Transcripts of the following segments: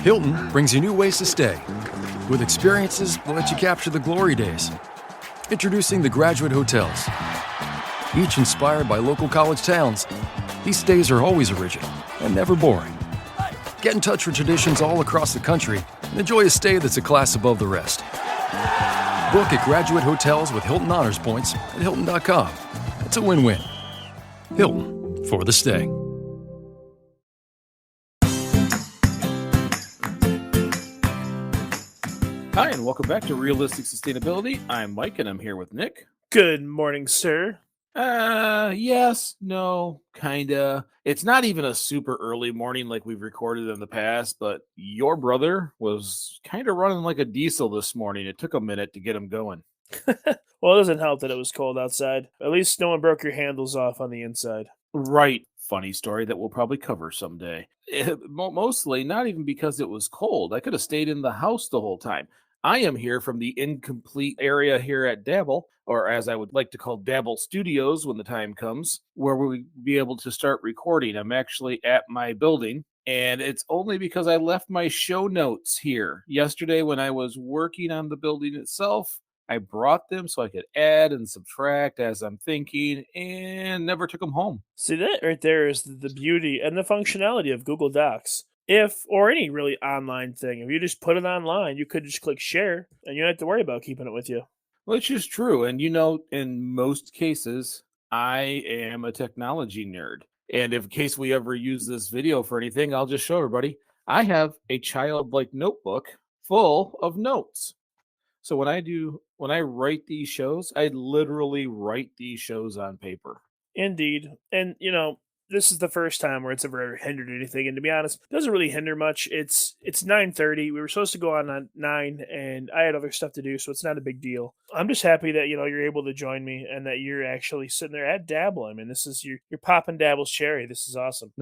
Hilton brings you new ways to stay. With experiences that let you capture the glory days. Introducing the Graduate Hotels. Each inspired by local college towns, these stays are always original and never boring. Get in touch with traditions all across the country and enjoy a stay that's a class above the rest. Book at Graduate Hotels with Hilton Honors Points at Hilton.com. It's a win-win. Hilton, for the stay. Hi, and welcome back to Realistic Sustainability. I'm Mike, and I'm here with Nick. Good morning, sir. Yes, no, kinda. It's not even a super early morning like we've recorded in the past, but your brother was kind of running like a diesel this morning. It took a minute to get him going. Well, it doesn't help that it was cold outside. At least no one broke your handles off on the inside. Right. Funny story that we'll probably cover someday. Mostly not even because it was cold. I could have stayed in the house the whole time. I am here from the incomplete area here at Dabble, or as I would like to call Dabble Studios when the time comes, where we'll be able to start recording. I'm actually at my building, and it's only because I left my show notes here. Yesterday, when I was working on the building itself, I brought them so I could add and subtract as I'm thinking, and never took them home. See, that right there is the beauty and the functionality of Google Docs. If, or any really online thing, if you just put it online, you could just click share and you don't have to worry about keeping it with you. Which is true. And in most cases, I am a technology nerd. And in case we ever use this video for anything, I'll just show everybody. I have a childlike notebook full of notes. So when I write these shows, I literally write these shows on paper. Indeed. And, this is the first time where it's ever hindered anything. And to be honest, it doesn't really hinder much. It's 9:30. We were supposed to go on at 9, and I had other stuff to do, so it's not a big deal. I'm just happy that, you're able to join me and that you're actually sitting there at Dabble. I mean, this is you're popping Dabble's cherry. This is awesome.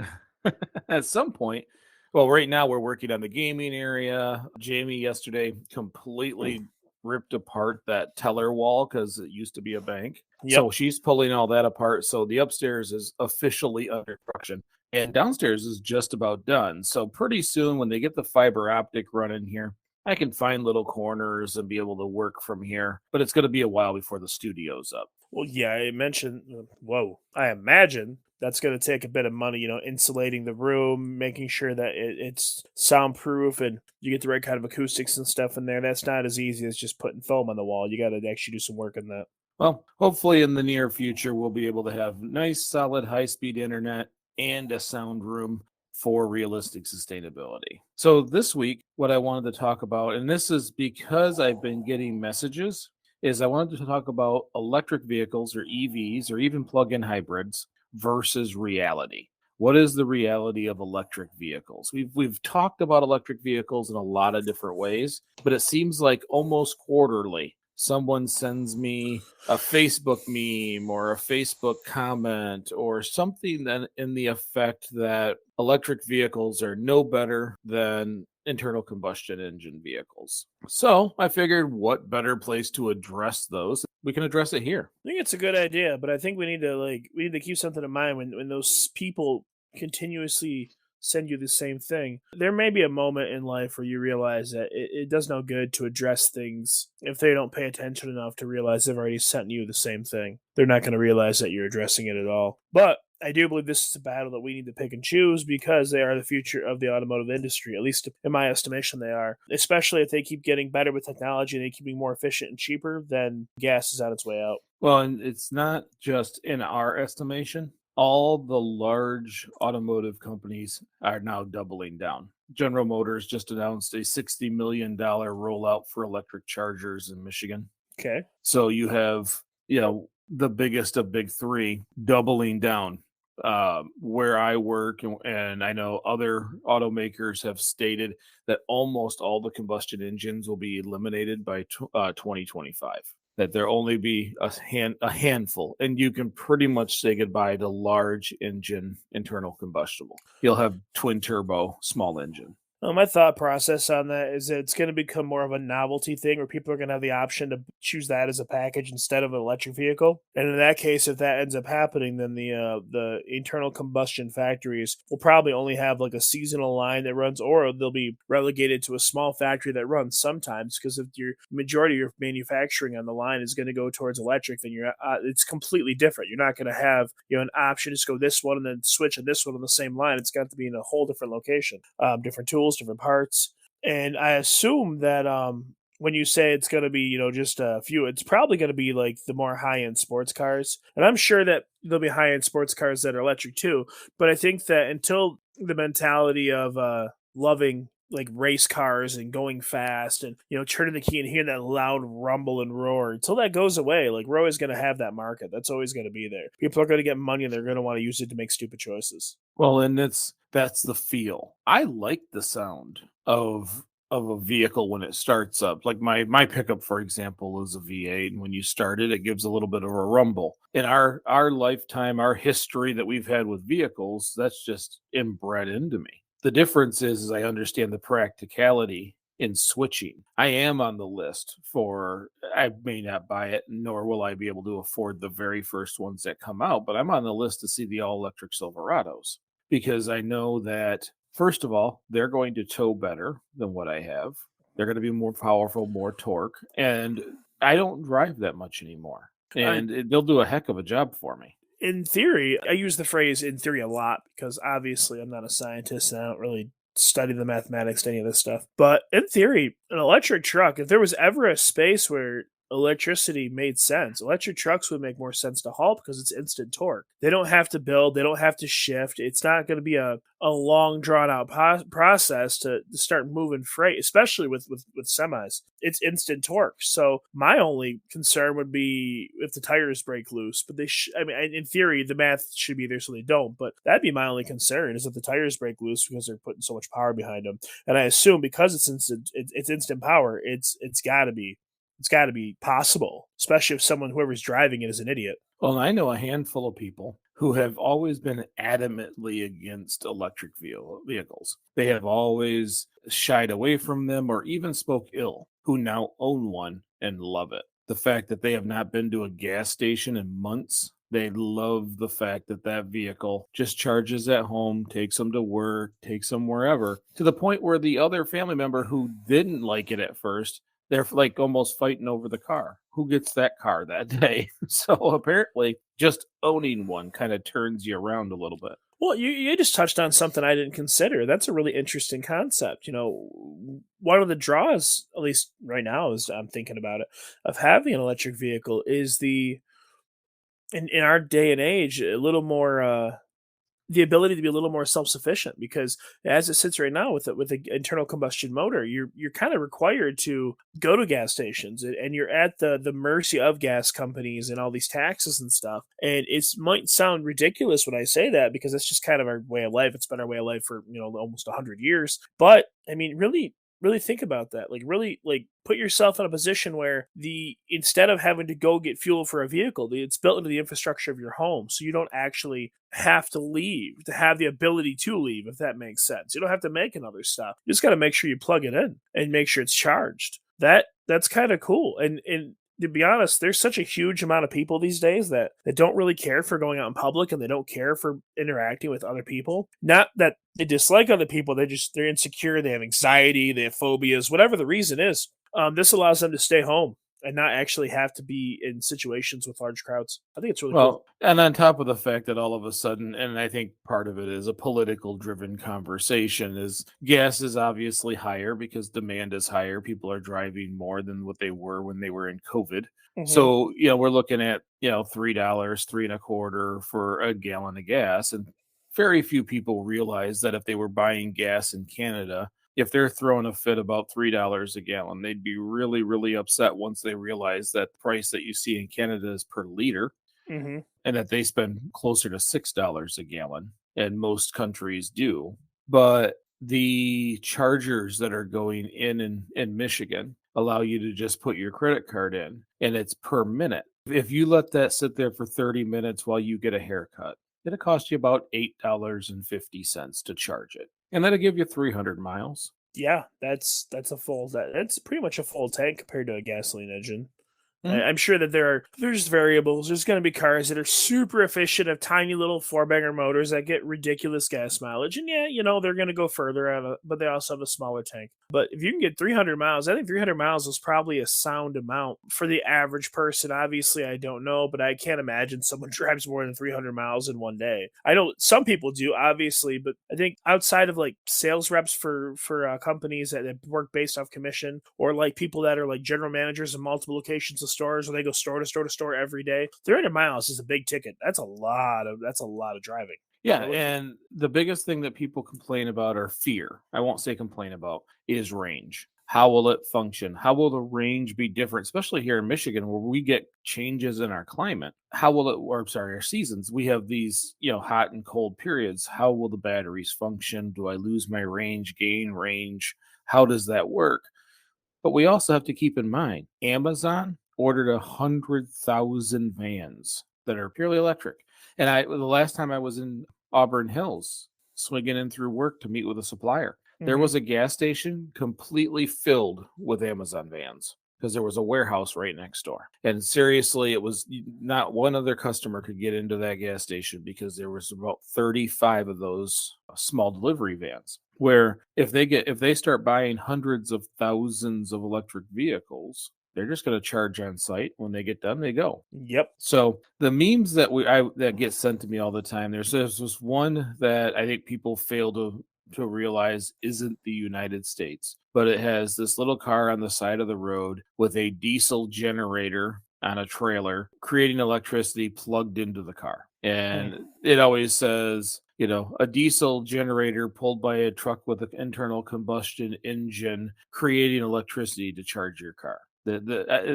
At some point, well, right now we're working on the gaming area. Jamie yesterday completely ripped apart that teller wall because it used to be a bank. Yep. So she's pulling all that apart. So the upstairs is officially under construction, and downstairs is just about done. So pretty soon, when they get the fiber optic running here, I can find little corners and be able to work from here. But it's going to be a while before the studio's up. Well, yeah, I imagine that's going to take a bit of money, insulating the room, making sure that it's soundproof and you get the right kind of acoustics and stuff in there. That's not as easy as just putting foam on the wall. You got to actually do some work on that. Well, hopefully in the near future, we'll be able to have nice, solid, high-speed internet and a sound room for realistic sustainability. So this week, what I wanted to talk about, and this is because I've been getting messages, is I wanted to talk about electric vehicles or EVs or even plug-in hybrids versus reality. What is the reality of electric vehicles? We've talked about electric vehicles in a lot of different ways, but it seems like almost quarterly someone sends me a Facebook meme or a Facebook comment or something that in the effect that electric vehicles are no better than internal combustion engine vehicles. So I figured what better place to address those? We can address it here. I think it's a good idea, but I think we need to keep something in mind when those people continuously send you the same thing. There may be a moment in life where you realize that it does no good to address things if they don't pay attention enough to realize they've already sent you the same thing. They're not going to realize that you're addressing it at all. But I do believe this is a battle that we need to pick and choose because they are the future of the automotive industry. At least in my estimation, they are. Especially if they keep getting better with technology and they keep being more efficient and cheaper, then gas is on its way out. Well, and it's not just in our estimation. All the large automotive companies are now doubling down. General Motors just announced a $60 million rollout for electric chargers in Michigan. Okay. So you have, the biggest of big three doubling down. Where I work, and I know other automakers have stated that almost all the combustion engines will be eliminated by 2025. That there'll only be a handful, and you can pretty much say goodbye to large engine internal combustible. You'll have twin turbo, small engine. My thought process on that is that it's going to become more of a novelty thing where people are going to have the option to choose that as a package instead of an electric vehicle. And in that case, if that ends up happening, then the internal combustion factories will probably only have like a seasonal line that runs, or they'll be relegated to a small factory that runs sometimes. Because if your majority of your manufacturing on the line is going to go towards electric, then it's completely different. You're not going to have an option to just go this one and then switch and this one on the same line. It's got to be in a whole different location, different tools, different parts. And I assume that when you say it's going to be, just a few, it's probably going to be like the more high end sports cars. And I'm sure that there'll be high end sports cars that are electric too. But I think that until the mentality of loving like race cars and going fast and turning the key and hearing that loud rumble and roar, until that goes away, like we're always going to have that market. That's always going to be there. People are going to get money and they're going to want to use it to make stupid choices. Well, and that's the feel. I like the sound of a vehicle when it starts up. Like my pickup, for example, is a V8, and when you start it, it gives a little bit of a rumble. In our lifetime, our history that we've had with vehicles, that's just inbred into me. The difference is I understand the practicality in switching. I am on the list for, I may not buy it, nor will I be able to afford the very first ones that come out, but I'm on the list to see the all electric Silverados because I know that, first of all, they're going to tow better than what I have. They're going to be more powerful, more torque, and I don't drive that much anymore. And they'll do a heck of a job for me. In theory, I use the phrase in theory a lot because obviously I'm not a scientist and I don't really study the mathematics to any of this stuff. But in theory, an electric truck, if there was ever a space where electricity made sense, electric trucks would make more sense to haul because it's instant torque. They don't have to build, they don't have to shift. It's not going to be a long drawn out process to start moving freight, especially with semis. It's instant torque. So my only concern would be if the tires break loose, but I mean, in theory, the math should be there so they don't, but that'd be my only concern is if the tires break loose because they're putting so much power behind them. And I assume because it's instant power, it's got to be possible, especially if whoever's driving it is an idiot. Well, I know a handful of people who have always been adamantly against electric vehicles. They have always shied away from them or even spoke ill, who now own one and love it. The fact that they have not been to a gas station in months, they love the fact that that vehicle just charges at home, takes them to work, takes them wherever, to the point where the other family member who didn't like it at first, they're like almost fighting over the car. Who gets that car that day? So apparently just owning one kind of turns you around a little bit. Well, you just touched on something I didn't consider. That's a really interesting concept. One of the draws, at least right now, as I'm thinking about it, of having an electric vehicle is in our day and age, a little more the ability to be a little more self-sufficient, because as it sits right now with the internal combustion motor, you're kind of required to go to gas stations and you're at the mercy of gas companies and all these taxes and stuff. And it might sound ridiculous when I say that because it's just kind of our way of life. It's been our way of life for almost 100 years. But I mean, really think about that. Like really like put yourself in a position where instead of having to go get fuel for a vehicle, it's built into the infrastructure of your home. So you don't actually have to leave to have the ability to leave, if that makes sense. You don't have to make another stop. You just got to make sure you plug it in and make sure it's charged. That's kind of cool. And to be honest, there's such a huge amount of people these days that don't really care for going out in public and they don't care for interacting with other people. Not that they dislike other people, they're insecure, they have anxiety, they have phobias, whatever the reason is. This allows them to stay home and not actually have to be in situations with large crowds. I think it's really cool. And on top of the fact that all of a sudden, and I think part of it is a political driven conversation, is gas is obviously higher because demand is higher. People are driving more than what they were when they were in COVID. Mm-hmm. So, we're looking at, $3, $3.25 for a gallon of gas. And very few people realize that if they were buying gas in Canada, if they're throwing a fit about $3 a gallon, they'd be really, really upset once they realize that the price that you see in Canada is per liter, mm-hmm. and that they spend closer to $6 a gallon, and most countries do. But the chargers that are going in Michigan allow you to just put your credit card in, and it's per minute. If you let that sit there for 30 minutes while you get a haircut, it'll cost you about $8.50 to charge it. And that'll give you 300 miles. Yeah, that's that's pretty much a full tank compared to a gasoline engine. Mhm. I'm sure that there's variables. There's going to be cars that are super efficient, have tiny little four-banger motors that get ridiculous gas mileage, and yeah, they're going to go further but they also have a smaller tank. But if you can get 300 miles, I think 300 miles is probably a sound amount for the average person. Obviously, I don't know, but I can't imagine someone drives more than 300 miles in one day. I know some people do, obviously, but I think outside of like sales reps for companies that work based off commission, or like people that are like general managers in multiple locations of stores, where they go store to store to store every day, 300 miles is a big ticket. That's a lot of driving. Yeah, Look- and the biggest thing that people complain about or fear, I won't say complain about, is range. How will it function? How will the range be different, especially here in Michigan where we get changes in our climate? How will it, or I'm sorry, our seasons? We have these, hot and cold periods. How will the batteries function? Do I lose my range, gain range? How does that work? But we also have to keep in mind, Amazon ordered 100,000 vans that are purely electric. And the last time I was in Auburn Hills, swinging in through work to meet with a supplier, there Mhm. was a gas station completely filled with Amazon vans because there was a warehouse right next door. And seriously, it was not one other customer could get into that gas station because there was about 35 of those small delivery vans. Where if they start buying hundreds of thousands of electric vehicles, they're just going to charge on site. When they get done, they go. Yep. So the memes that get sent to me all the time, there's this one that I think people fail to realize isn't the United States, but it has this little car on the side of the road with a diesel generator on a trailer creating electricity plugged into the car. Mm. And it always says, a diesel generator pulled by a truck with an internal combustion engine creating electricity to charge your car.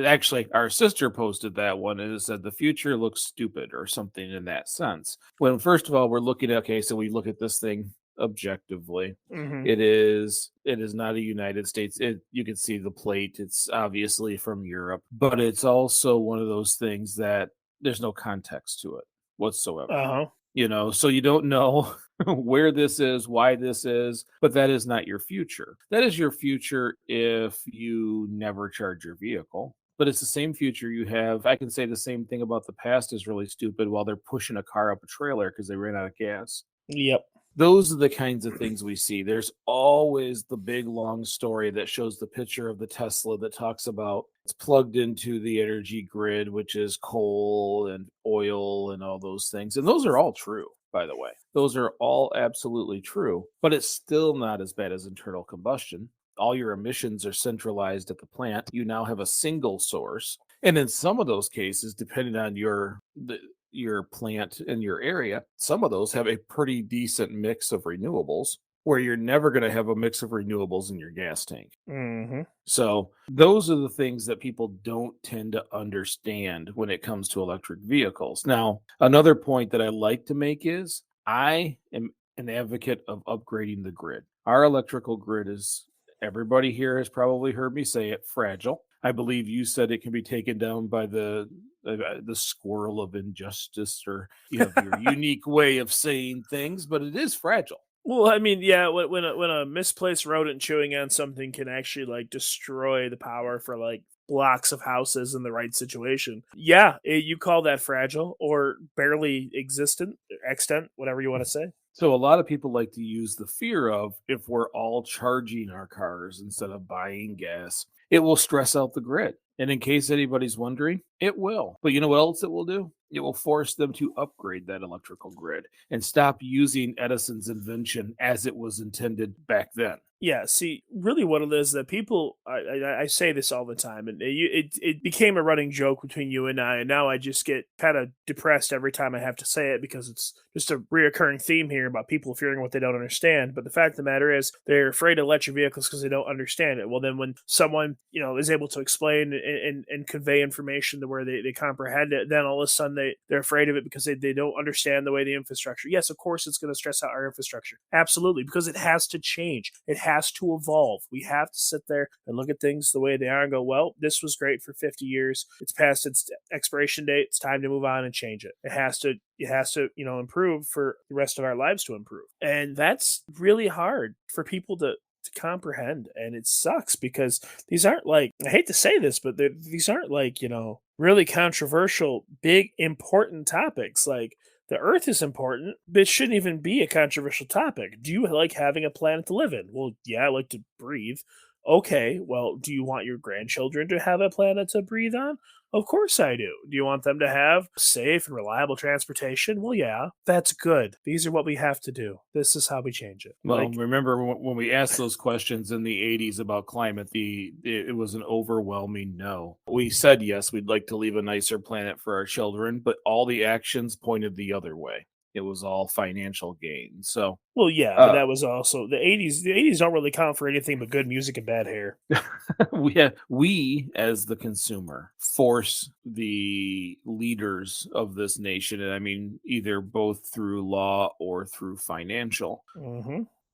Actually, our sister posted that one and it said the future looks stupid or something in that sense. When first of all, we're looking at, okay, so we look at this thing objectively. Mhm. It is not a United States. You can see the plate. It's obviously from Europe, but it's also one of those things that there's no context to it whatsoever. Uh-huh. So you don't know where this is, why this is, but that is not your future. That is your future if you never charge your vehicle. But it's the same future you have. I can say the same thing about the past is really stupid while they're pushing a car up a trailer because they ran out of gas. Yep. Those are the kinds of things we see. There's always the big long story that shows the picture of the Tesla that talks about it's plugged into the energy grid, which is coal and oil and all those things. And those are all true, by the way. Those are all absolutely true, but it's still not as bad as internal combustion. All your emissions are centralized at the plant. You now have a single source. And in some of those cases, depending on your plant in your area, some of those have a pretty decent mix of renewables where you're never going to have a mix of renewables in your gas tank. Mhm. So those are the things that people don't tend to understand when it comes to electric vehicles. Now, another point that I like to make is I am an advocate of upgrading the grid. Our electrical grid is, everybody here has probably heard me say it, fragile. I believe you said it can be taken down by the squirrel of injustice, or you have your unique way of saying things, but it is fragile. Well, I mean, yeah, when a misplaced rodent chewing on something can actually like destroy the power for like blocks of houses in the right situation. Yeah, you call that fragile or barely existent, extant, whatever you want to say. So a lot of people like to use the fear of if we're all charging our cars instead of buying gas, it will stress out the grid. And in case anybody's wondering, it will. But you know what else it will do? It will force them to upgrade that electrical grid and stop using Edison's invention as it was intended back then. Yeah, see, really, what it is that people, I say this all the time, and it became a running joke between you and I, and now I just get kind of depressed every time I have to say it because it's just a reoccurring theme here about people fearing what they don't understand. But the fact of the matter is, they're afraid of electric vehicles because they don't understand it. Well, then when someone is able to explain and convey information to where they comprehend it, then all of a sudden they're afraid of it because they don't understand the way the infrastructure. Yes, of course, it's going to stress out our infrastructure, absolutely, because it has to change. It has has to evolve. We have to sit there and look at things the way they are and go, well, this was great for 50 years. It's past its expiration date. It's time to move on and change it. It has to, improve for the rest of our lives to improve. And that's really hard for people to comprehend. And it sucks because these aren't like, I hate to say this, but these aren't like, really controversial, big, important topics. Like, the earth is important, but it shouldn't even be a controversial topic. Do you like having a planet to live in? Well, yeah, I like to breathe. Okay, well, do you want your grandchildren to have a planet to breathe on? Of course I do. Do you want them to have safe and reliable transportation? Well, yeah, that's good. These are what we have to do. This is how we change it. Well, remember when we asked those questions in the 80s about climate, it was an overwhelming no. We said, yes, we'd like to leave a nicer planet for our children, but all the actions pointed the other way. It was all financial gain. So, well, yeah, but that was also the 80s. The 80s don't really count for anything but good music and bad hair. we, as the consumer, force the leaders of this nation, and I mean either both through law or through financial,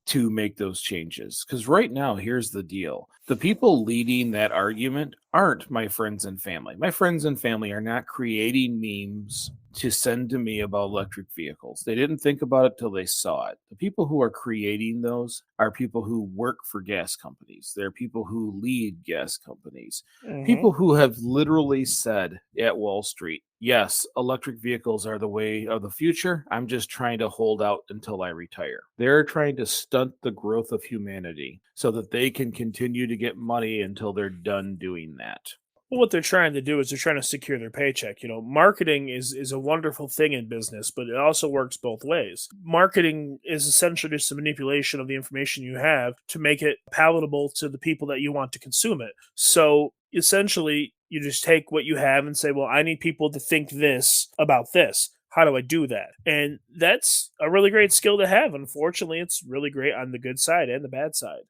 to make those changes. Because right now, here's the deal. The people leading that argument aren't my friends and family. My friends and family are not creating memes to send to me about electric vehicles. They didn't think about it till they saw it. The people who are creating those are people who work for gas companies. They're people who lead gas companies. People who have literally said at Wall Street, yes, electric vehicles are the way of the future. I'm just trying to hold out until I retire. They're trying to stunt the growth of humanity so that they can continue to get money until they're done doing that. Well, what they're trying to do is they're trying to secure their paycheck. Marketing is a wonderful thing in business, but it also works both ways. Marketing is essentially just a manipulation of the information you have to make it palatable to the people that you want to consume it. So essentially, you just take what you have and say, well, I need people to think this about this. How do I do that? And that's a really great skill to have. Unfortunately, it's really great on the good side and the bad side.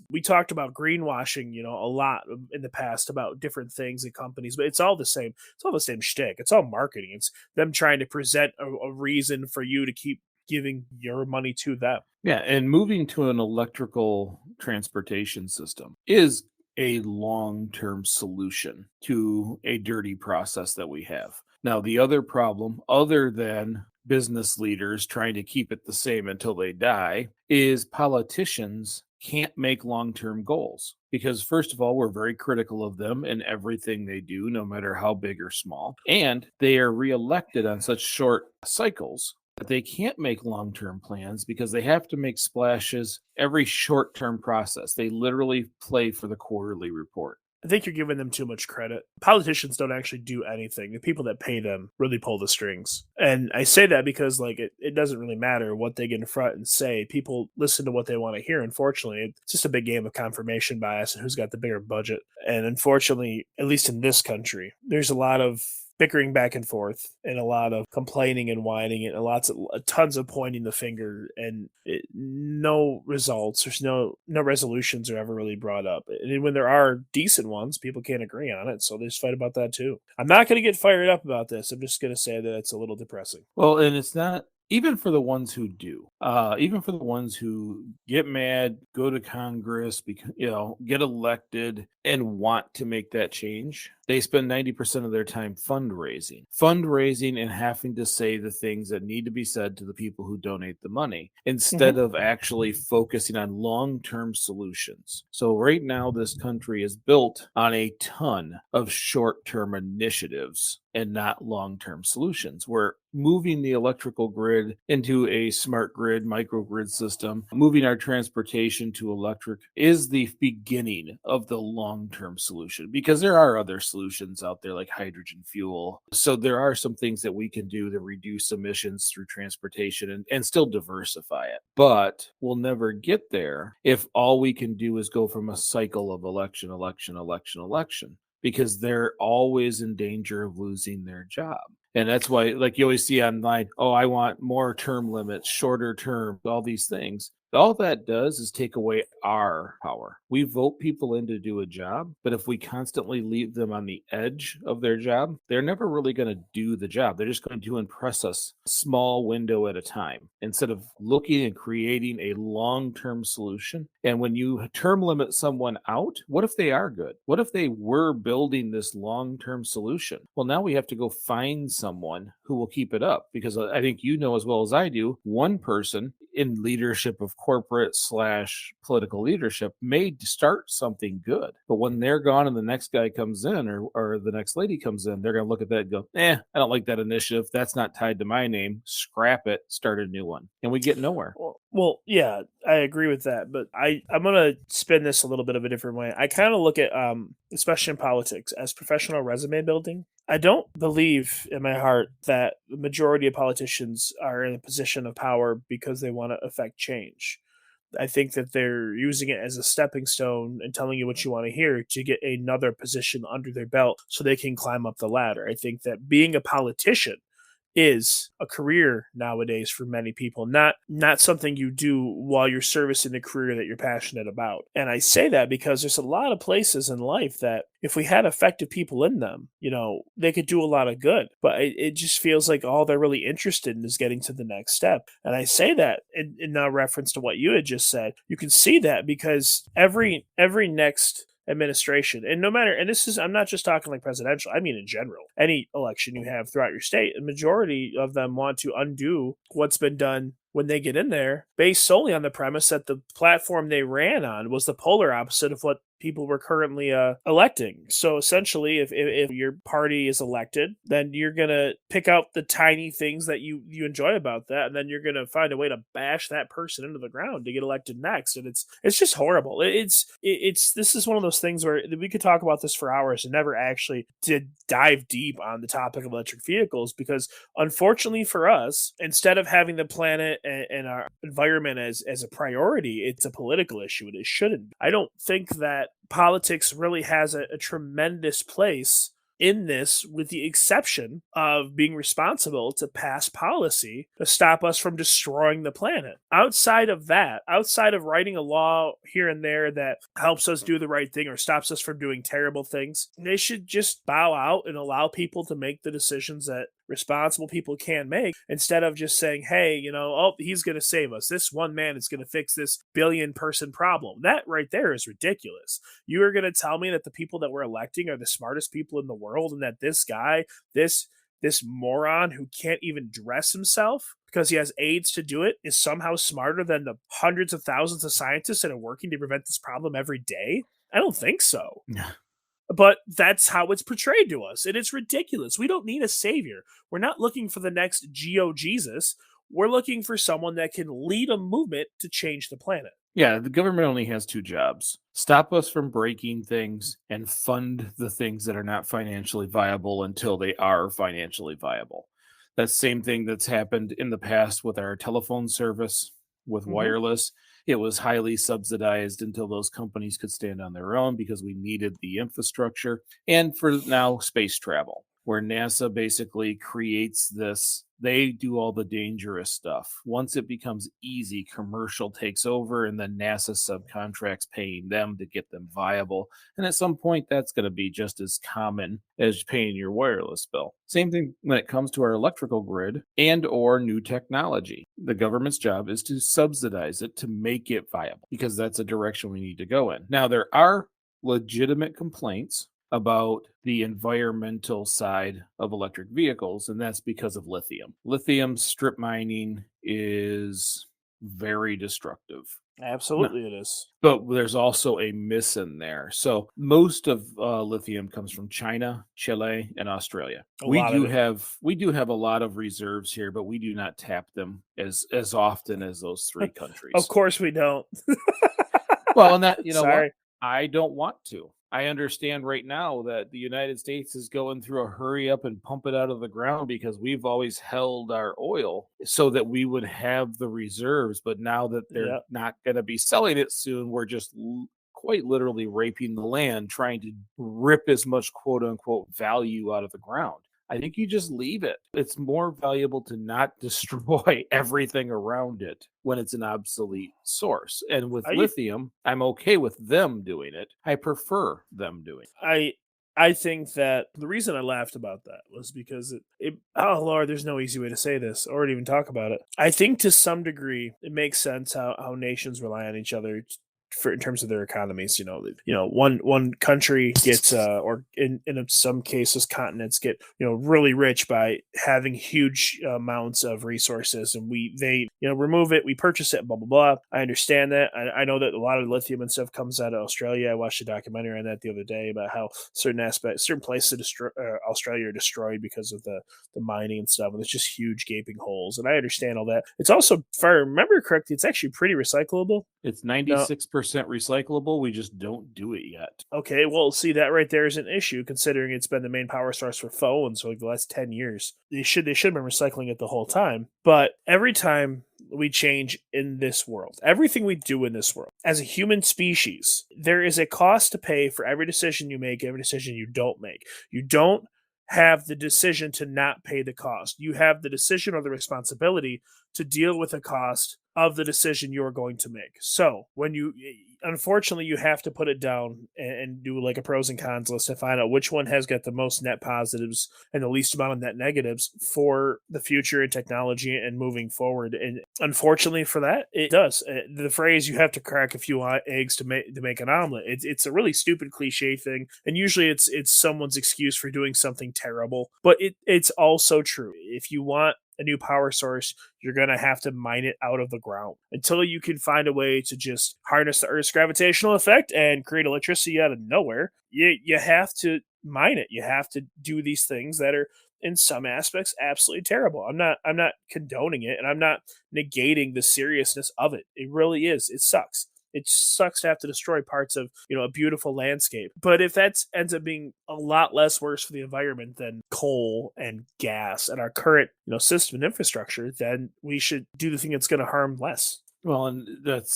We talked about greenwashing, a lot in the past about different things and companies, but it's all the same. It's all the same shtick. It's all marketing. It's them trying to present a reason for you to keep giving your money to them. Yeah, and moving to an electrical transportation system is a long-term solution to a dirty process that we have. Now, the other problem, other than business leaders trying to keep it the same until they die, is politicians can't make long-term goals. Because first of all, we're very critical of them and everything they do, no matter how big or small. And they are reelected on such short cycles that they can't make long-term plans because they have to make splashes every short-term process. They literally play for the quarterly report. I think you're giving them too much credit. Politicians don't actually do anything. The people that pay them really pull the strings. And I say that because it doesn't really matter what they get in front and say. People listen to what they want to hear. Unfortunately, it's just a big game of confirmation bias and who's got the bigger budget. And unfortunately, at least in this country, there's a lot of bickering back and forth and a lot of complaining and whining and tons of pointing the finger and no results. There's no resolutions are ever really brought up. And when there are decent ones, people can't agree on it. So they just fight about that too. I'm not going to get fired up about this. I'm just going to say that it's a little depressing. Well, and it's not even for the ones who do, even for the ones who get mad, go to Congress, get elected and want to make that change. They spend 90% of their time fundraising and having to say the things that need to be said to the people who donate the money instead of actually focusing on long-term solutions. So right now, this country is built on a ton of short-term initiatives and not long-term solutions. We're moving the electrical grid into a smart grid, microgrid system. Moving our transportation to electric is the beginning of the long-term solution because there are other solutions out there like hydrogen fuel. So there are some things that we can do to reduce emissions through transportation and still diversify it. But we'll never get there if all we can do is go from a cycle of election, because they're always in danger of losing their job. And that's why, like you always see online, I want more term limits, shorter term, all these things. All that does is take away our power. We vote people in to do a job, but if we constantly leave them on the edge of their job, they're never really going to do the job. They're just going to impress us a small window at a time instead of looking and creating a long term solution. And when you term limit someone out, what if they are good? What if they were building this long term solution? Well, now we have to go find someone who will keep it up because I think you know as well as I do, one person in leadership of corporate / political leadership may start something good. But when they're gone and the next guy comes in or the next lady comes in, they're going to look at that and go, I don't like that initiative. That's not tied to my name. Scrap it, start a new one. And we get nowhere. Well, yeah, I agree with that, but I'm gonna spin this a little bit of a different way. I kind of look at, especially in politics, as professional resume building. I don't believe in my heart that the majority of politicians are in a position of power because they want to affect change. I think that they're using it as a stepping stone and telling you what you want to hear to get another position under their belt so they can climb up the ladder. I think that being a politician is a career nowadays for many people, not something you do while you're servicing the career that you're passionate about. And I say that because there's a lot of places in life that if we had effective people in them, they could do a lot of good. But it just feels like all they're really interested in is getting to the next step. And I say that in now reference to what you had just said. You can see that because every next administration, and no matter, and this is, I'm not just talking like presidential, I mean in general, any election you have throughout your state, a majority of them want to undo what's been done when they get in there, based solely on the premise that the platform they ran on was the polar opposite of what people were currently electing. So essentially, if your party is elected, then you're going to pick out the tiny things that you enjoy about that, and then you're going to find a way to bash that person into the ground to get elected next. And it's just horrible. This is one of those things where we could talk about this for hours and never actually did dive deep on the topic of electric vehicles, because unfortunately for us, instead of having the planet and our environment as a priority, it's a political issue, and it shouldn't. I don't think that politics really has a tremendous place in this, with the exception of being responsible to pass policy to stop us from destroying the planet. Outside of that, outside of writing a law here and there that helps us do the right thing or stops us from doing terrible things, they should just bow out and allow people to make the decisions that responsible people can make, instead of just saying, hey, he's going to save us. This one man is going to fix this billion-person problem. That right there is ridiculous. You are going to tell me that the people that we're electing are the smartest people in the world, and that this guy, this moron who can't even dress himself because he has aides to do it, is somehow smarter than the hundreds of thousands of scientists that are working to prevent this problem every day? I don't think so. But that's how it's portrayed to us, and it's ridiculous. We don't need a savior. We're not looking for the next Jesus. We're looking for someone that can lead a movement to change the planet. Yeah, the government only has two jobs: stop us from breaking things and fund the things that are not financially viable until they are financially viable. That same thing that's happened in the past with our telephone service, with wireless. It was highly subsidized until those companies could stand on their own because we needed the infrastructure. And for now, space travel, where NASA basically creates this. They do all the dangerous stuff. Once it becomes easy, commercial takes over, and then NASA subcontracts paying them to get them viable. And at some point, that's going to be just as common as paying your wireless bill. Same thing when it comes to our electrical grid and or new technology. The government's job is to subsidize it to make it viable, because that's a direction we need to go in. Now, there are legitimate complaints about the environmental side of electric vehicles, and that's because of lithium. Lithium strip mining is very destructive. Absolutely, it is. But there's also a miss in there. So most of lithium comes from China, Chile, and Australia. We do have a lot of reserves here, but we do not tap them as often as those three countries. Of course we don't. Well, and that, Sorry. what? I don't want to. I understand right now that the United States is going through a hurry up and pump it out of the ground because we've always held our oil so that we would have the reserves. But now that they're not going to be selling it soon, we're just quite literally raping the land, trying to rip as much quote unquote value out of the ground. I think you just leave it. It's more valuable to not destroy everything around it when it's an obsolete source. And with I lithium, I'm okay with them doing it. I prefer them doing it. I think that the reason I laughed about that was because oh Lord, there's no easy way to say this or to even talk about it. I think to some degree it makes sense how nations rely on each other for in terms of their economies. One country gets or in some cases continents get really rich by having huge amounts of resources, and they remove it, we purchase it, blah blah blah. I understand that. I know that a lot of lithium and stuff comes out of Australia. I watched a documentary on that the other day about how certain places of Australia are destroyed because of the mining and stuff, and it's just huge gaping holes. And I understand all that. It's also, if I remember correctly, it's actually pretty recyclable. It's 96% recyclable. We just don't do it yet. Okay, well, see, that right there is an issue, considering it's been the main power source for phones for like the last 10 years. They should have been recycling it the whole time. But every time we change in this world, everything we do in this world, as a human species, there is a cost to pay for every decision you make, every decision you don't make. You don't have the decision to not pay the cost. You have the decision or the responsibility to deal with the cost of the decision you're going to make. So unfortunately, you have to put it down and do like a pros and cons list to find out which one has got the most net positives and the least amount of net negatives for the future and technology and moving forward. And unfortunately for that, it does. The phrase "you have to crack a few eggs to make an omelet." It's a really stupid cliche thing, and usually it's someone's excuse for doing something terrible. But it's also true. If you want a new power source, you're going to have to mine it out of the ground until you can find a way to just harness the Earth's gravitational effect and create electricity out of nowhere. You have to mine it. You have to do these things that are in some aspects absolutely terrible. I'm not condoning it, and I'm not negating the seriousness of it. It really is. It sucks. It sucks to have to destroy parts of a beautiful landscape. But if that ends up being a lot less worse for the environment than coal and gas and our current system and infrastructure, then we should do the thing that's going to harm less. Well, and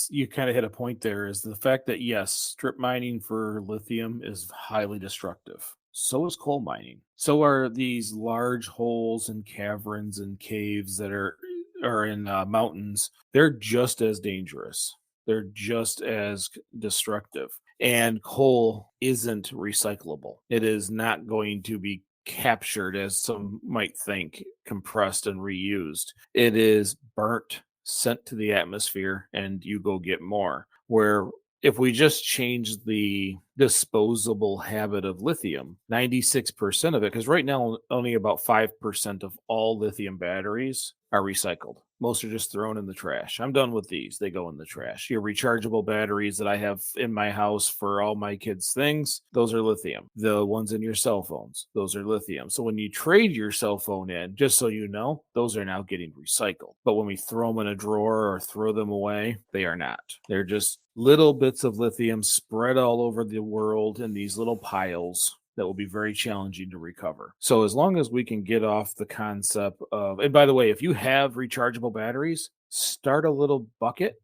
you kind of hit a point there, is the fact that yes, strip mining for lithium is highly destructive. So is coal mining. So are these large holes and caverns and caves that are in mountains. They're just as dangerous. They're just as destructive. And coal isn't recyclable. It is not going to be captured, as some might think, compressed and reused. It is burnt, sent to the atmosphere, and you go get more. Where if we just change the disposable habit of lithium, 96% of it, because right now only about 5% of all lithium batteries are recycled. Most are just thrown in the trash. I'm done with these. They go in the trash. Your rechargeable batteries that I have in my house for all my kids' things, those are lithium. The ones in your cell phones, those are lithium. So when you trade your cell phone in, just so you know, those are now getting recycled. But when we throw them in a drawer or throw them away, they are not. They're just little bits of lithium spread all over the world in these little piles that will be very challenging to recover. So as long as we can get off the concept of, and by the way, if you have rechargeable batteries, start a little bucket.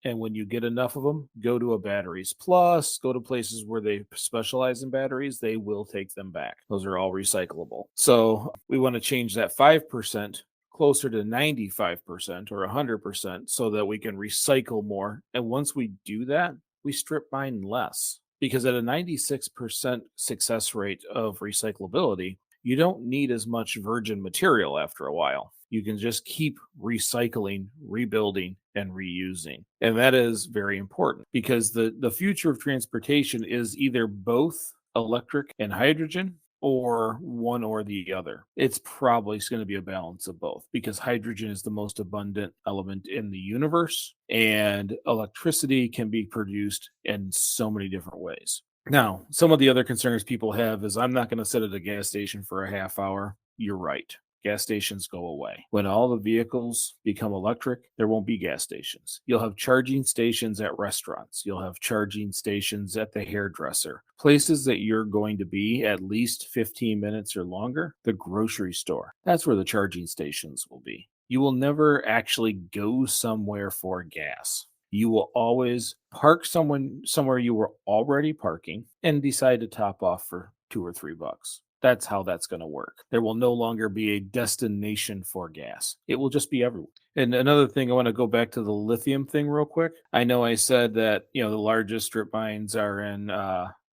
And when you get enough of them, go to a batteries plus, go to places where they specialize in batteries. They will take them back. Those are all recyclable. So we want to change that 5% closer to 95% or 100% so that we can recycle more. And once we do that, we strip mine less. Because at a 96% success rate of recyclability, you don't need as much virgin material after a while. You can just keep recycling, rebuilding, and reusing. And that is very important because the future of transportation is either both electric and hydrogen or one or the other. It's probably going to be a balance of both because hydrogen is the most abundant element in the universe and electricity can be produced in so many different ways. Now, some of the other concerns people have is I'm not going to sit at a gas station for a half hour. You're right. Gas stations go away. When all the vehicles become electric, there won't be gas stations. You'll have charging stations at restaurants. You'll have charging stations at the hairdresser. Places that you're going to be at least 15 minutes or longer, the grocery store. That's where the charging stations will be. You will never actually go somewhere for gas. You will always park somewhere you were already parking and decide to top off for $2 or $3. That's how that's going to work. There will no longer be a destination for gas. It will just be everywhere. And another thing, I want to go back to the lithium thing real quick. I know I said that, the largest strip mines are in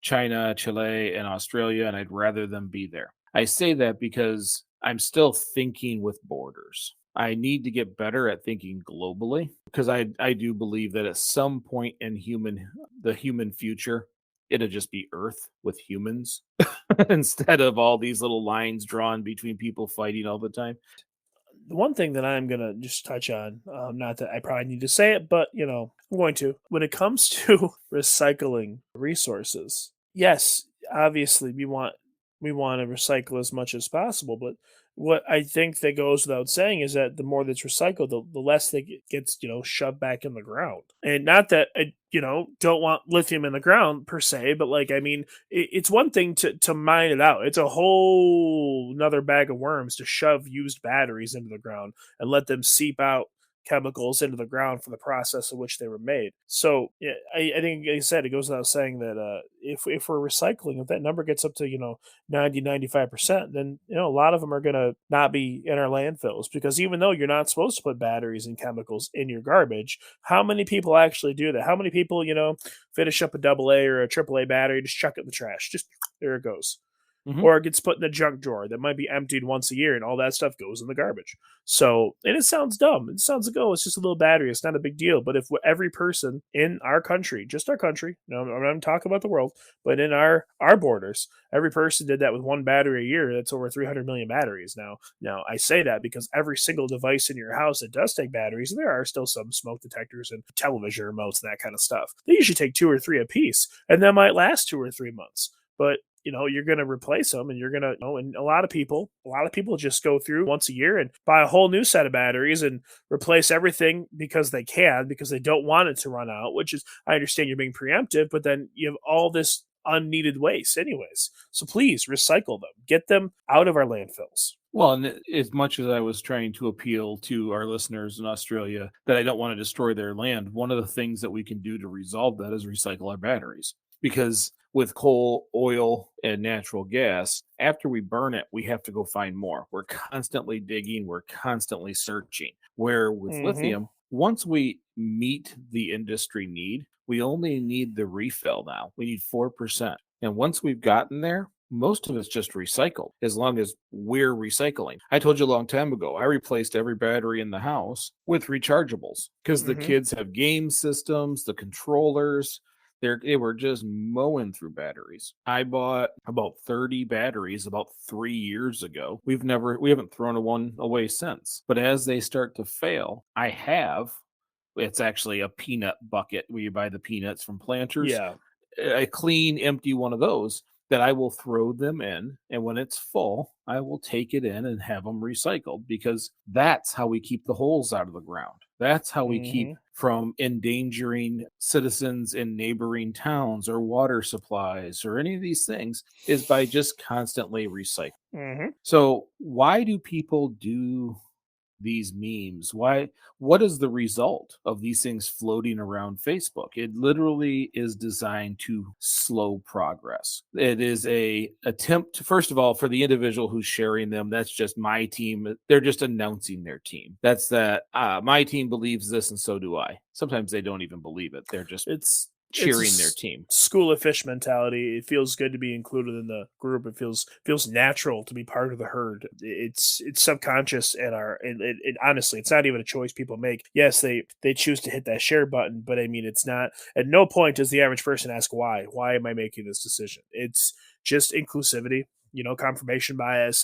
China, Chile, and Australia, and I'd rather them be there. I say that because I'm still thinking with borders. I need to get better at thinking globally because I do believe that at some point in the human future, it'll just be Earth with humans instead of all these little lines drawn between people fighting all the time. The one thing that I'm gonna just touch on, not that I probably need to say it, but I'm going to. When it comes to recycling resources, yes, obviously we want to recycle as much as possible, but what I think that goes without saying is that the more that's recycled, the less that gets shoved back in the ground. And not that I don't want lithium in the ground per se, but like I mean, it's one thing to mine it out. It's a whole another bag of worms to shove used batteries into the ground and let them seep out chemicals into the ground for the process in which they were made. So yeah, I think, like I said, it goes without saying that if we're recycling, if that number gets up to 90-95%, then a lot of them are going to not be in our landfills, because even though you're not supposed to put batteries and chemicals in your garbage, how many people actually do that? How many people finish up a double A or a triple A battery, just chuck it in the trash, just there it goes. Mhm. Or it gets put in a junk drawer that might be emptied once a year, and all that stuff goes in the garbage. So, and it sounds dumb. It sounds like, oh, it's just a little battery. It's not a big deal. But if every person in our country, just our country, no, I'm not talking about the world, but in our borders, every person did that with one battery a year, that's over 300 million batteries. Now I say that because every single device in your house that does take batteries, and there are still some smoke detectors and television remotes and that kind of stuff. They usually take 2 or 3 a piece, and that might last 2 or 3 months. But you're going to replace them, and you're going to, and a lot of people just go through once a year and buy a whole new set of batteries and replace everything because they don't want it to run out, which is, I understand you're being preemptive, but then you have all this unneeded waste anyways. So please recycle them, get them out of our landfills. Well, and as much as I was trying to appeal to our listeners in Australia that I don't want to destroy their land, one of the things that we can do to resolve that is recycle our batteries. Because with coal, oil, and natural gas, after we burn it, we have to go find more. We're constantly digging, we're constantly searching. Where with Mm-hmm. lithium, once we meet the industry need, we only need the refill now. We need 4%. And once we've gotten there, most of it's just recycled as long as we're recycling. I told you a long time ago, I replaced every battery in the house with rechargeables because the Mm-hmm. kids have game systems, the controllers. They were just mowing through batteries. I bought about 30 batteries about 3 years ago. We haven't thrown one away since. But as they start to fail, it's actually a peanut bucket where you buy the peanuts from Planters, Yeah. a clean, empty one of those that I will throw them in. And when it's full, I will take it in and have them recycled because that's how we keep the holes out of the ground. That's how we keep Mm-hmm. from endangering citizens in neighboring towns or water supplies or any of these things is by just constantly recycling. Mm-hmm. So, why do people do these memes? What is the result of these things floating around Facebook? It literally is designed to slow progress. It is a attempt to, first of all, for the individual who's sharing them, that's just my team. They're just announcing their team. That's that my team believes this and so do I. Sometimes they don't even believe it. They're just It's a cheering their team. school of fish mentality. It feels good to be included in the group. It feels natural to be part of the herd. It's subconscious, and honestly, it's not even a choice people make. Yes, they choose to hit that share button, but I mean, it's not. At no point does the average person ask why. Why am I making this decision? It's just inclusivity. Confirmation bias.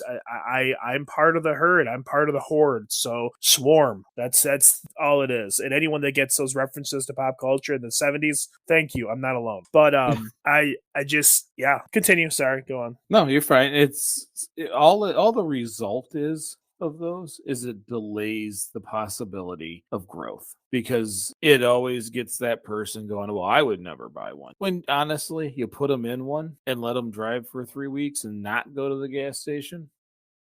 I'm part of the herd. I'm part of the horde. So swarm. That's all it is. And anyone that gets those references to pop culture in the '70s, thank you. I'm not alone. But I just Continue. Sorry. Go on. No, you're fine. All the result is of those is it delays the possibility of growth because it always gets that person going, well, I would never buy one. When honestly, you put them in one and let them drive for 3 weeks and not go to the gas station,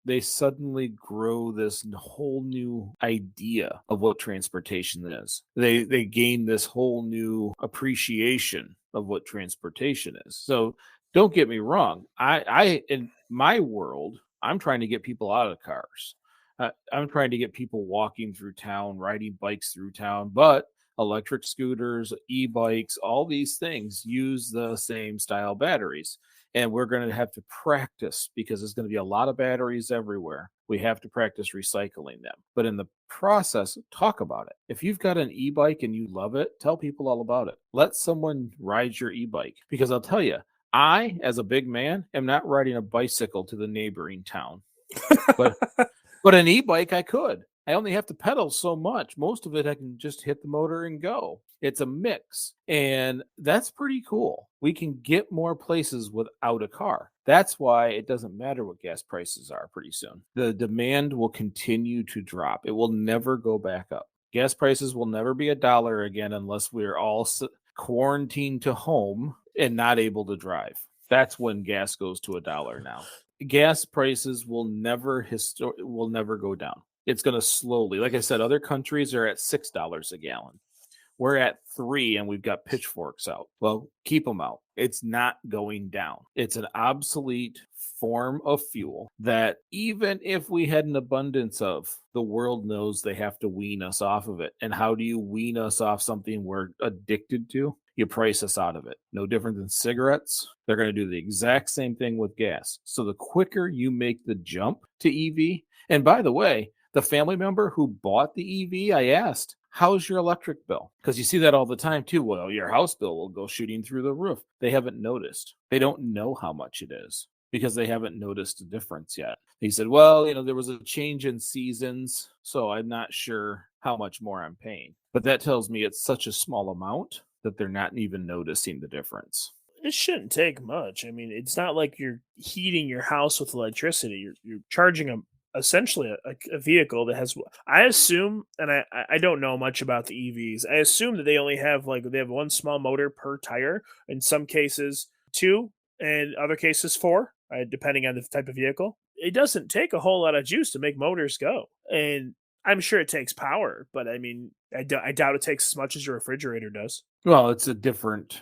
they suddenly grow this whole new idea of what transportation is. They gain this whole new appreciation of what transportation is. So don't get me wrong. I in my world, I'm trying to get people out of cars. I'm trying to get people walking through town, riding bikes through town, but electric scooters, e-bikes, all these things use the same style batteries. And we're going to have to practice because there's going to be a lot of batteries everywhere. We have to practice recycling them. But in the process, talk about it. If you've got an e-bike and you love it, tell people all about it. Let someone ride your e-bike, because I'll tell you, I, as a big man, am not riding a bicycle to the neighboring town. But but an e-bike, I could. I only have to pedal so much. Most of it, I can just hit the motor and go. It's a mix. And that's pretty cool. We can get more places without a car. That's why it doesn't matter what gas prices are pretty soon. The demand will continue to drop. It will never go back up. Gas prices will never be $1 again unless we're all quarantined to home and not able to drive. That's when gas goes to $1 now. Gas prices will never go down. It's going to slowly. Like I said, other countries are at $6 a gallon. We're at 3 and we've got pitchforks out. Well, keep them out. It's not going down. It's an obsolete form of fuel that even if we had an abundance of, the world knows they have to wean us off of it. And how do you wean us off something we're addicted to? You price us out of it. No different than cigarettes. They're going to do the exact same thing with gas. So the quicker you make the jump to EV, and by the way, the family member who bought the EV, I asked, how's your electric bill? Because you see that all the time too. Well, your house bill will go shooting through the roof. They haven't noticed. They don't know how much it is because they haven't noticed a difference yet. He said, well, there was a change in seasons, so I'm not sure how much more I'm paying. But that tells me it's such a small amount that they're not even noticing the difference. It shouldn't take much. I mean, it's not like you're heating your house with electricity. You're charging essentially a vehicle that has, I assume, and I don't know much about the EVs. I assume that they only have they have one small motor per tire. In some cases, 2, and other cases 4, depending on the type of vehicle. It doesn't take a whole lot of juice to make motors go, and I'm sure it takes power, but I mean, I doubt it takes as much as your refrigerator does. Well, it's a different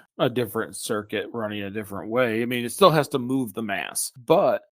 circuit running a different way. I mean, it still has to move the mass. But,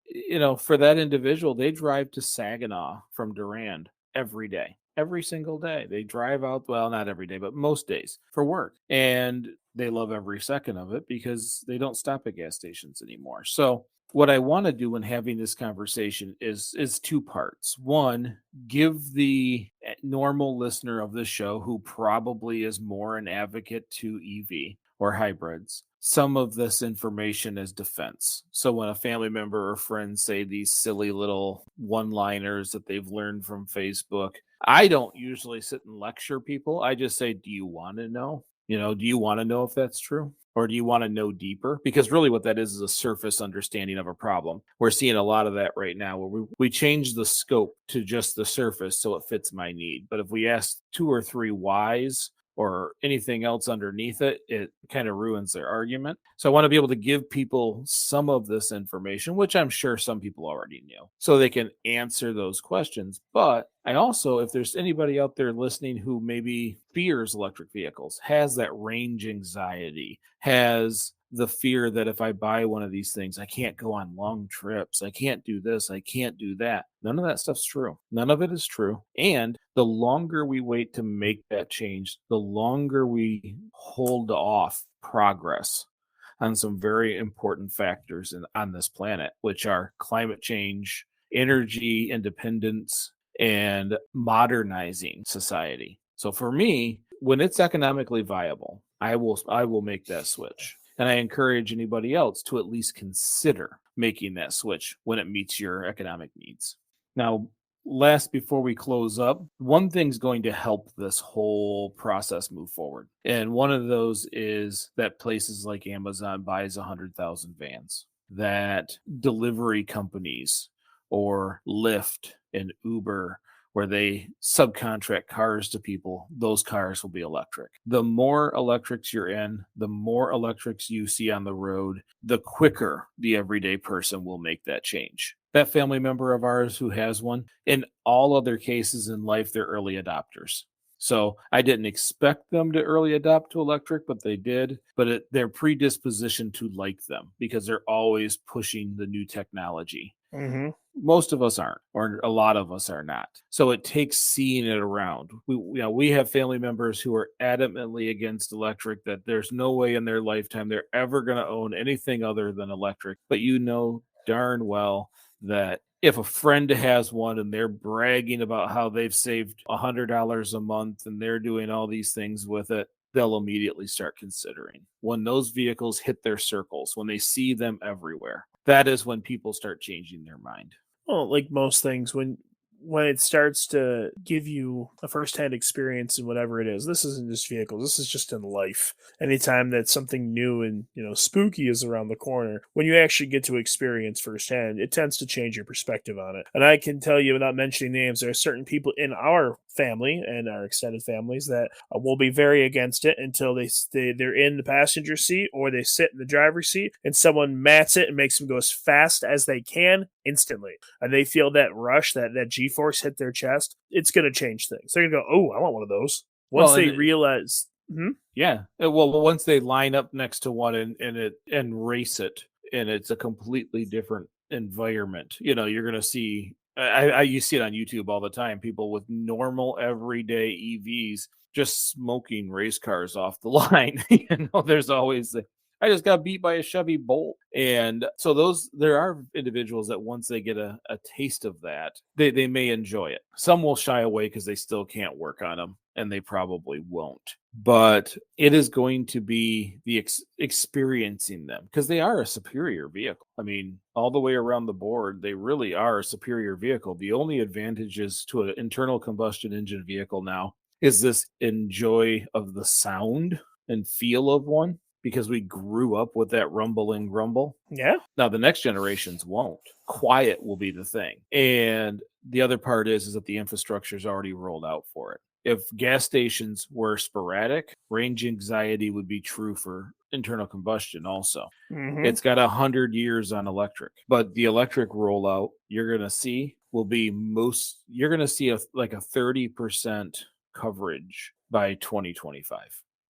for that individual, they drive to Saginaw from Durand every day. Every single day. They drive out, well, not every day, but most days for work. And they love every second of it because they don't stop at gas stations anymore. So what I want to do when having this conversation is 2 parts. One, give the normal listener of this show, who probably is more an advocate to EV or hybrids, some of this information as defense. So when a family member or friend say these silly little one-liners that they've learned from Facebook, I don't usually sit and lecture people. I just say, do you want to know? Do you want to know if that's true? Or do you want to know deeper? Because really what that is a surface understanding of a problem. We're seeing a lot of that right now where we change the scope to just the surface so it fits my need. But if we ask 2 or 3 whys or anything else underneath it, it kind of ruins their argument. So I want to be able to give people some of this information, which I'm sure some people already knew, so they can answer those questions. But I also, if there's anybody out there listening who maybe fears electric vehicles, has that range anxiety, has the fear that if I buy one of these things, I can't go on long trips, I can't do this, I can't do that. None of that stuff's true. None of it is true. And the longer we wait to make that change, the longer we hold off progress on some very important factors on this planet, which are climate change, energy independence, and modernizing society. So for me, when it's economically viable, I will make that switch. And I encourage anybody else to at least consider making that switch when it meets your economic needs. Now, last, before we close up, one thing's going to help this whole process move forward. And one of those is that places like Amazon buys 100,000 vans, that delivery companies or Lyft and Uber, where they subcontract cars to people, those cars will be electric. The more electrics you're in, the more electrics you see on the road, the quicker the everyday person will make that change. That family member of ours who has one, in all other cases in life, they're early adopters. So I didn't expect them to early adopt to electric, but they did. But they're predispositioned to like them because they're always pushing the new technology. Mm-hmm. Most of us aren't, or a lot of us are not. So it takes seeing it around. We have family members who are adamantly against electric, that there's no way in their lifetime they're ever going to own anything other than electric. But you know darn well that if a friend has one and they're bragging about how they've saved $100 a month and they're doing all these things with it, they'll immediately start considering. When those vehicles hit their circles, when they see them everywhere, that is when people start changing their mind. Well, like most things, when it starts to give you a firsthand experience in whatever it is, this isn't just vehicles, this is just in life. Anytime that something new and spooky is around the corner, when you actually get to experience firsthand, it tends to change your perspective on it. And I can tell you, without mentioning names, there are certain people in our family and our extended families that will be very against it until they're in the passenger seat or they sit in the driver's seat and someone mats it and makes them go as fast as they can instantly, and they feel that rush, that G-force hit their chest. It's going to change things. They're going to go, oh, I want one of those. Once they realize, yeah, well, once they line up next to one and race it, and it's a completely different environment. You're going to see. You see it on YouTube all the time. People with normal everyday EVs just smoking race cars off the line. There's always I just got beat by a Chevy Bolt. And so there are individuals that once they get a taste of that, they may enjoy it. Some will shy away because they still can't work on them, and they probably won't. But it is going to be the experiencing them, because they are a superior vehicle. I mean, all the way around the board, they really are a superior vehicle. The only advantages to an internal combustion engine vehicle now is this enjoy of the sound and feel of one, because we grew up with that rumbling grumble. Yeah. Now the next generations won't. Quiet will be the thing. And the other part is that the infrastructure is already rolled out for it. If gas stations were sporadic, range anxiety would be true for internal combustion also. Mm-hmm. It's got 100 years on electric, but the electric rollout you're going to see will be you're going to see like a 30% coverage by 2025.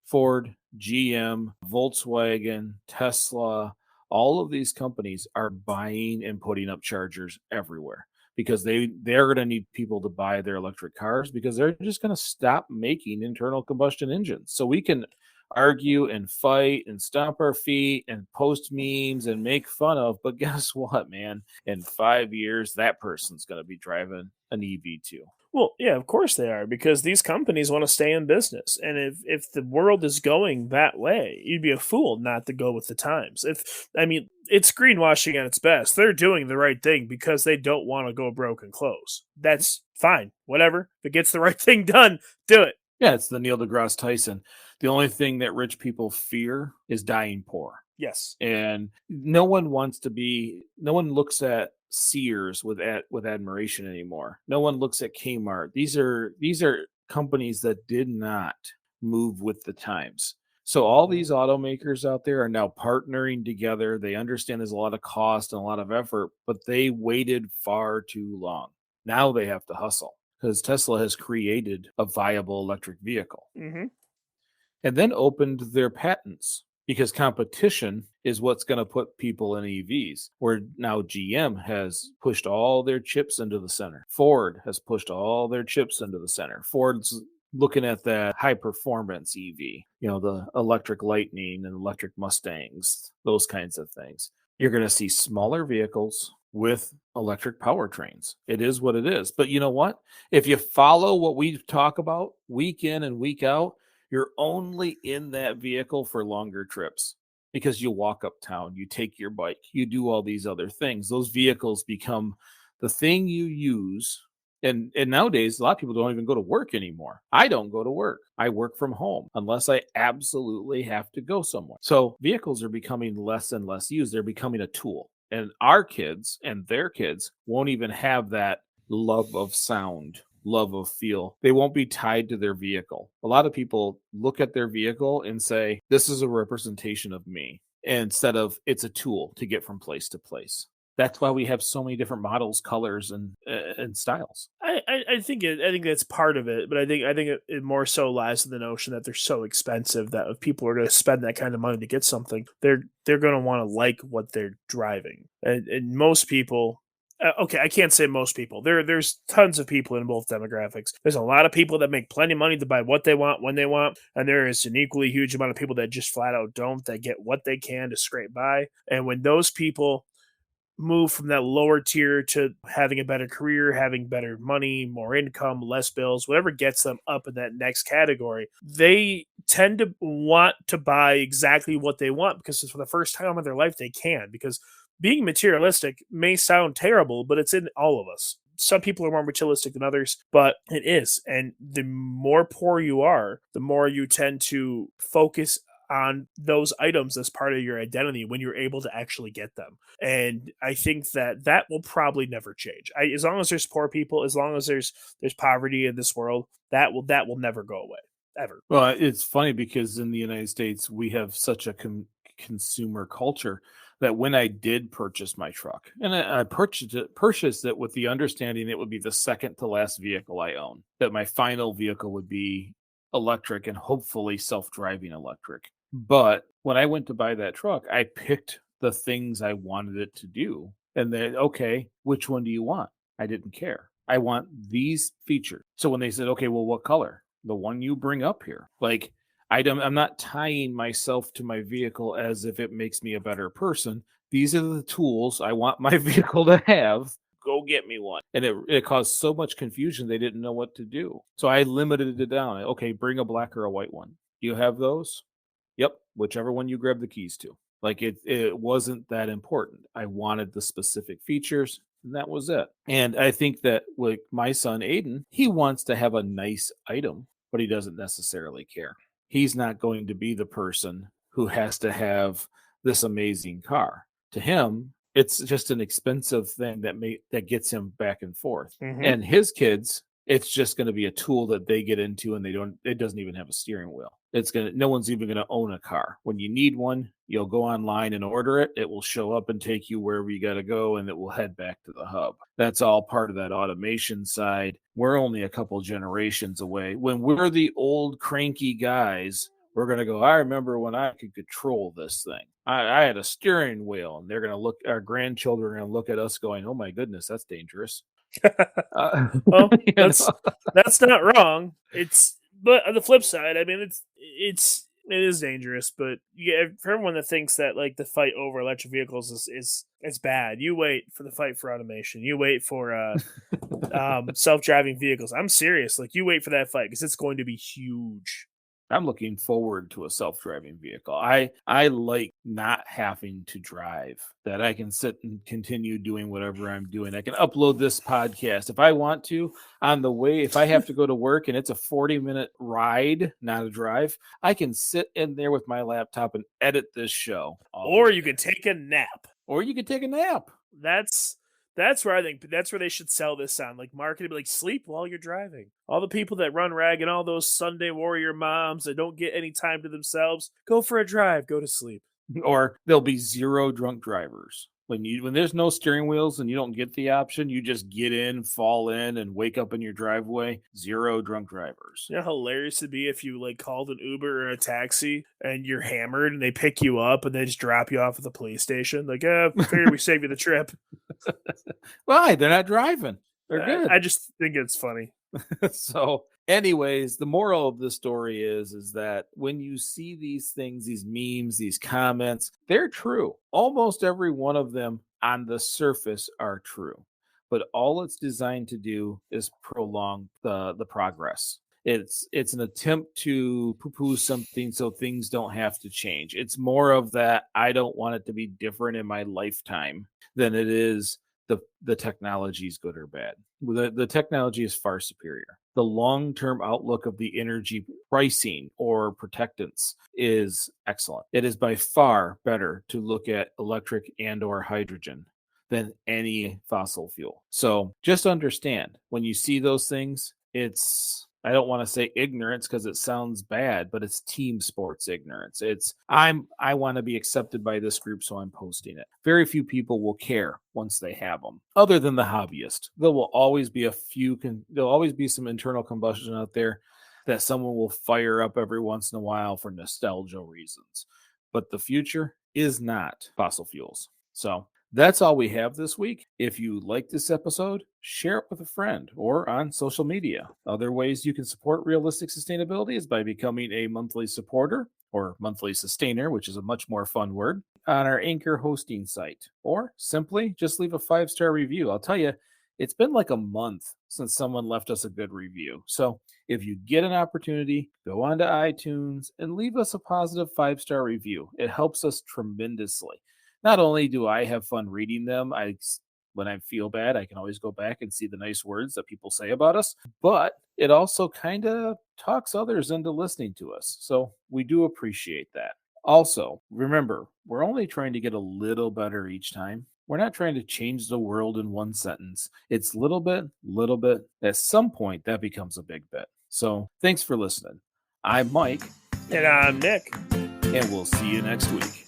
Ford, GM, Volkswagen, Tesla, all of these companies are buying and putting up chargers everywhere, because they're going to need people to buy their electric cars, because they're just going to stop making internal combustion engines. So we can argue and fight and stomp our feet and post memes and make fun of, but guess what, man? In 5 years, that person's going to be driving an EV too. Well, yeah, of course they are, because these companies want to stay in business. And if the world is going that way, you'd be a fool not to go with the times. It's greenwashing at its best. They're doing the right thing because they don't want to go broke and close. That's fine. Whatever. If it gets the right thing done, do it. Yeah, it's the Neil deGrasse Tyson. The only thing that rich people fear is dying poor. Yes. And no one looks at Sears with admiration anymore. No one looks at Kmart. These are companies that did not move with the times. So all these automakers out there are now partnering together. They understand there's a lot of cost and a lot of effort, but they waited far too long. Now they have to hustle, because Tesla has created a viable electric vehicle. Mm-hmm. And then opened their patents, because competition is what's going to put people in EVs, where now GM has pushed all their chips into the center. Ford has pushed all their chips into the center. Ford's looking at that high performance EV, the electric Lightning and electric Mustangs, those kinds of things. You're going to see smaller vehicles with electric powertrains. It is what it is. But you know what? If you follow what we talk about week in and week out, you're only in that vehicle for longer trips, because you walk uptown, you take your bike, you do all these other things. Those vehicles become the thing you use. And nowadays, a lot of people don't even go to work anymore. I don't go to work. I work from home unless I absolutely have to go somewhere. So vehicles are becoming less and less used. They're becoming a tool. And our kids and their kids won't even have that love of sound, love of feel. They won't be tied to their vehicle. A lot of people look at their vehicle and say, this is a representation of me, instead of it's a tool to get from place to place. That's why we have so many different models, colors, and styles. I think that's part of it, but I think it more so lies in the notion that they're so expensive that if people are going to spend that kind of money to get something, they're going to want to like what they're driving, and most people. Okay, I can't say most people. There's tons of people in both demographics. There's a lot of people that make plenty of money to buy what they want when they want, and there is an equally huge amount of people that just flat out don't. That get what they can to scrape by, and when those people move from that lower tier to having a better career, having better money, more income, less bills, whatever gets them up in that next category, they tend to want to buy exactly what they want because it's for the first time in their life they can. Because being materialistic may sound terrible, but it's in all of us. Some people are more materialistic than others, but it is. And the more poor you are, the more you tend to focus on those items as part of your identity when you're able to actually get them. And I think that will probably never change. As long as there's poor people, as long as there's poverty in this world, that will never go away ever. Well, it's funny because in the United States, we have such a consumer culture that when I did purchase my truck, and I purchased it with the understanding it would be the second to last vehicle I own, that my final vehicle would be electric and hopefully self-driving electric. But when I went to buy that truck, I picked the things I wanted it to do. And then, okay, which one do you want? I didn't care. I want these features. So when they said, okay, well, what color? The one you bring up here. Like, I'm not tying myself to my vehicle as if it makes me a better person. These are the tools I want my vehicle to have. Go get me one. And it caused so much confusion, they didn't know what to do. So I limited it down. Okay, bring a black or a white one. Do you have those? Yep, whichever one you grab the keys to. Like it wasn't that important. I wanted the specific features, and that was it. And I think that with my son Aiden, he wants to have a nice item, but he doesn't necessarily care. He's not going to be the person who has to have this amazing car. To him, it's just an expensive thing that gets him back and forth. Mhm. And his kids, it's just going to be a tool that they get into, and it doesn't even have a steering wheel. No one's even going to own a car. When you need one, you'll go online and order it. It will show up and take you wherever you got to go, and it will head back to the hub. That's all part of that automation side. We're only a couple generations away. When we're the old cranky guys, we're going to go, I remember when I could control this thing. I had a steering wheel, and they're going to look, our grandchildren are going to look at us going, oh my goodness, that's dangerous. Well, You that's know? that's not wrong. But on the flip side, I mean, it is dangerous. But yeah, for everyone that thinks that like the fight over electric vehicles is it's bad, you wait for the fight for automation. You wait for self-driving vehicles. I'm serious. Like you wait for that fight because it's going to be huge. I'm looking forward to a self-driving vehicle. I like not having to drive, that I can sit and continue doing whatever I'm doing. I can upload this podcast if I want to on the way. If I have to go to work and it's a 40-minute ride, not a drive, I can sit in there with my laptop and edit this show. Or you can take a nap. Or you can take a nap. That's where I think that's where they should sell this on, like marketing, like sleep while you're driving. All the people that run rag and all those Sunday warrior moms that don't get any time to themselves, go for a drive, go to sleep. Or there'll be zero drunk drivers. When there's no steering wheels and you don't get the option, you just get in, fall in, and wake up in your driveway. Zero drunk drivers. You know how hilarious it'd be if you like called an Uber or a taxi and you're hammered and they pick you up and they just drop you off at the police station. Like, figure we save you the trip. Why? They're not driving. They're good. I just think it's funny. So, anyways, the moral of the story is that when you see these things, these memes, these comments, they're true. Almost every one of them on the surface are true. But all it's designed to do is prolong the progress. It's an attempt to poo-poo something so things don't have to change. It's more of that I don't want it to be different in my lifetime than it is the technology is good or bad. The technology is far superior. The long-term outlook of the energy pricing or protectants is excellent. It is by far better to look at electric and or hydrogen than any fossil fuel. So just understand when you see those things, it's I don't want to say ignorance because it sounds bad, but it's team sports ignorance. I want to be accepted by this group, so I'm posting it. Very few people will care once they have them, other than the hobbyist. There'll always be some internal combustion out there that someone will fire up every once in a while for nostalgia reasons. But the future is not fossil fuels. So that's all we have this week. If you like this episode, share it with a friend or on social media. Other ways you can support Realistic Sustainability is by becoming a monthly supporter or monthly sustainer, which is a much more fun word, on our Anchor hosting site, or simply just leave a 5-star review. I'll tell you, it's been like a month since someone left us a good review. So if you get an opportunity, go onto iTunes and leave us a positive 5-star review. It helps us tremendously. Not only do I have fun reading them, when I feel bad, I can always go back and see the nice words that people say about us, but it also kind of talks others into listening to us. So we do appreciate that. Also, remember, we're only trying to get a little better each time. We're not trying to change the world in one sentence. It's little bit. At some point, that becomes a big bit. So thanks for listening. I'm Mike. And I'm Nick. And we'll see you next week.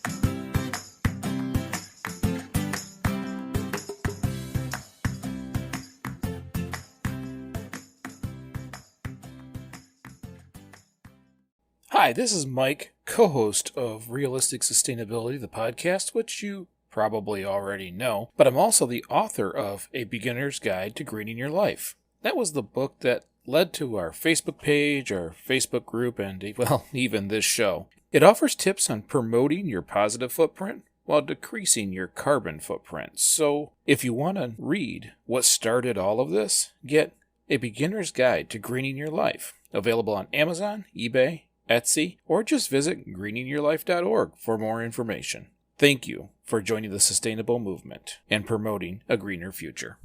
Hi, this is Mike, co-host of Realistic Sustainability, the podcast, which you probably already know, but I'm also the author of A Beginner's Guide to Greening Your Life. That was the book that led to our Facebook page, our Facebook group, and, well, even this show. It offers tips on promoting your positive footprint while decreasing your carbon footprint. So if you want to read what started all of this, get A Beginner's Guide to Greening Your Life, available on Amazon, eBay, Etsy, or just visit greeningyourlife.org for more information. Thank you for joining the sustainable movement and promoting a greener future.